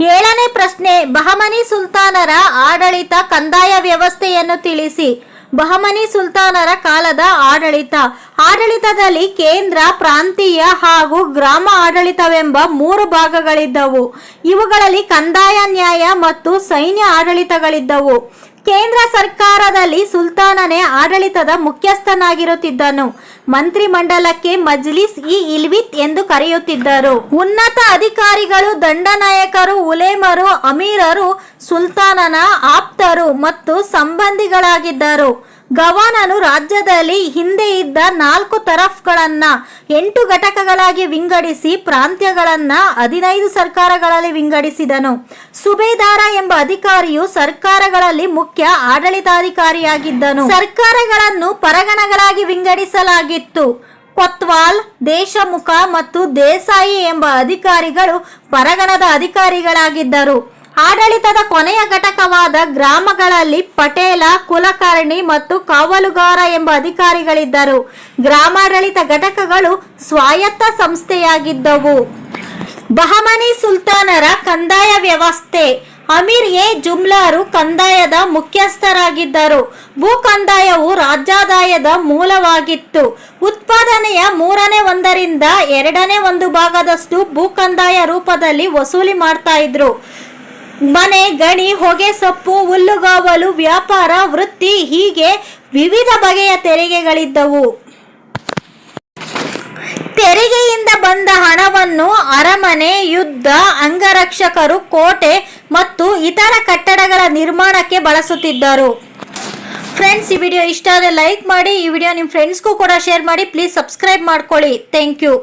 ಏಳನೇ ಪ್ರಶ್ನೆ, ಬಹಮನಿ ಸುಲ್ತಾನರ ಆಡಳಿತ ಕಂದಾಯ ವ್ಯವಸ್ಥೆಯನ್ನು ತಿಳಿಸಿ. ಬಹಮನಿ ಸುಲ್ತಾನರ ಕಾಲದ ಆಡಳಿತದಲ್ಲಿ ಕೇಂದ್ರ, ಪ್ರಾಂತೀಯ ಹಾಗೂ ಗ್ರಾಮ ಆಡಳಿತವೆಂಬ 3 ಭಾಗಗಳಿದ್ದವು. ಇವುಗಳಲ್ಲಿ ಕಂದಾಯ, ನ್ಯಾಯ ಮತ್ತು ಸೈನ್ಯ ಆಡಳಿತಗಳಿದ್ದವು. ಕೇಂದ್ರ ಸರ್ಕಾರದಲ್ಲಿ ಸುಲ್ತಾನನೇ ಆಡಳಿತದ ಮುಖ್ಯಸ್ಥನಾಗಿರುತ್ತಿದ್ದನು. ಮಂತ್ರಿಮಂಡಲಕ್ಕೆ ಮಜ್ಲಿಸ್-ಇ-ಇಲ್ವಿತ್ ಎಂದು ಕರೆಯುತ್ತಿದ್ದರು. ಉನ್ನತ ಅಧಿಕಾರಿಗಳು, ದಂಡನಾಯಕರು, ಉಲೇಮರು, ಅಮೀರರು ಸುಲ್ತಾನನ ಆಪ್ತರು ಮತ್ತು ಸಂಬಂಧಿಗಳಾಗಿದ್ದರು. ಗವರ್ನರು ರಾಜ್ಯದಲ್ಲಿ ಹಿಂದೆ ಇದ್ದ 4 ತರಫ್ಗಳನ್ನ 8 ಘಟಕಗಳಾಗಿ ವಿಂಗಡಿಸಿ ಪ್ರಾಂತ್ಯಗಳನ್ನ 15 ಸರ್ಕಾರಗಳಲ್ಲಿ ವಿಂಗಡಿಸಿದನು. ಸುಬೇದಾರ ಎಂಬ ಅಧಿಕಾರಿಯು ಸರ್ಕಾರಗಳಲ್ಲಿ ಮುಖ್ಯ ಆಡಳಿತಾಧಿಕಾರಿಯಾಗಿದ್ದನು. ಸರ್ಕಾರಗಳನ್ನು ಪರಗಣಗಳಾಗಿ ವಿಂಗಡಿಸಲಾಗಿತ್ತು. ಕೊತ್ವಾಲ್, ದೇಶಮುಖ ಮತ್ತು ದೇಸಾಯಿ ಎಂಬ ಅಧಿಕಾರಿಗಳು ಪರಗಣದ ಅಧಿಕಾರಿಗಳಾಗಿದ್ದರು. ಆಡಳಿತದ ಕೊನೆಯ ಘಟಕವಾದ ಗ್ರಾಮಗಳಲ್ಲಿ ಪಟೇಲ, ಕುಲಕರ್ಣಿ ಮತ್ತು ಕಾವಲುಗಾರ ಎಂಬ ಅಧಿಕಾರಿಗಳಿದ್ದರು. ಗ್ರಾಮಾಡಳಿತ ಘಟಕಗಳು ಸ್ವಾಯತ್ತ ಸಂಸ್ಥೆಯಾಗಿದ್ದವು. ಬಹಮನಿ ಸುಲ್ತಾನರ ಕಂದಾಯ ವ್ಯವಸ್ಥೆ. ಅಮೀರ್-ಎ-ಜುಮ್ಲಾರು ಕಂದಾಯದ ಮುಖ್ಯಸ್ಥರಾಗಿದ್ದರು. ಭೂ ಕಂದಾಯವು ರಾಜ್ಯಾದಾಯದ ಮೂಲವಾಗಿತ್ತು. ಉತ್ಪಾದನೆಯ 1/3ರಿಂದ 1/2 ಭಾಗದಷ್ಟು ಭೂ ಕಂದಾಯ ರೂಪದಲ್ಲಿ ವಸೂಲಿ ಮಾಡ್ತಾ ಇದ್ರು. ಮನೆ, ಗಣಿ, ಹೊಗೆ ಸೊಪ್ಪು, ಹುಲ್ಲುಗಾವಲು, ವ್ಯಾಪಾರ, ವೃತ್ತಿ ಹೀಗೆ ವಿವಿಧ ಬಗೆಯ ತೆರಿಗೆಗಳಿದ್ದವು. ತೆರಿಗೆಯಿಂದ ಬಂದ ಹಣವನ್ನು ಅರಮನೆ, ಯುದ್ಧ, ಅಂಗರಕ್ಷಕರು, ಕೋಟೆ ಮತ್ತು ಇತರ ಕಟ್ಟಡಗಳ ನಿರ್ಮಾಣಕ್ಕೆ ಬಳಸುತ್ತಿದ್ದರು. ಫ್ರೆಂಡ್ಸ್, ಈ ವಿಡಿಯೋ ಇಷ್ಟ ಆದರೆ ಲೈಕ್ ಮಾಡಿ. ಈ ವಿಡಿಯೋ ನಿಮ್ಮ ಫ್ರೆಂಡ್ಸ್ಗೂ ಕೂಡ ಶೇರ್ ಮಾಡಿ. ಪ್ಲೀಸ್ ಸಬ್ಸ್ಕ್ರೈಬ್ ಮಾಡ್ಕೊಳ್ಳಿ. Thank you.